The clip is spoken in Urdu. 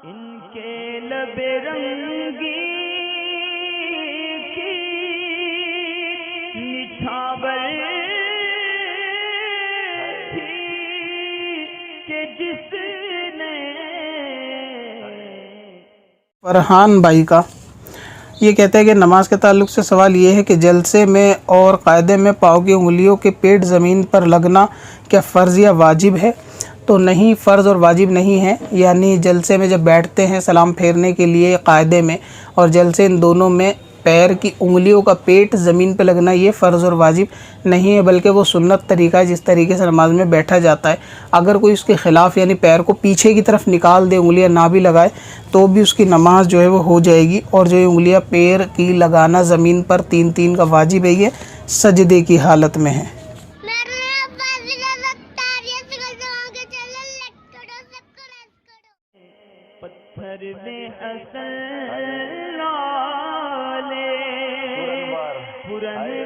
ان کے لب رنگی کی نچھاور تھی کہ جس نے فرحان بھائی کا یہ کہتے ہیں کہ نماز کے تعلق سے سوال یہ ہے کہ جلسے میں اور قاعدے میں پاؤں کی انگلیوں کے پیٹ زمین پر لگنا کیا فرض یا واجب ہے؟ تو نہیں، فرض اور واجب نہیں ہے. یعنی جلسے میں جب بیٹھتے ہیں سلام پھیرنے کے لیے قاعدے میں اور جلسے، ان دونوں میں پیر کی انگلیوں کا پیٹ زمین پہ لگنا یہ فرض اور واجب نہیں ہے، بلکہ وہ سنت طریقہ ہے جس طریقے سے نماز میں بیٹھا جاتا ہے. اگر کوئی اس کے خلاف یعنی پیر کو پیچھے کی طرف نکال دے، انگلیاں نہ بھی لگائے، تو بھی اس کی نماز جو ہے وہ ہو جائے گی. اور جو انگلیاں پیر کی لگانا زمین پر تین تین کا واجب ہے، یہ سجدے کی حالت میں ہے. پتھر میں حسن والے پرن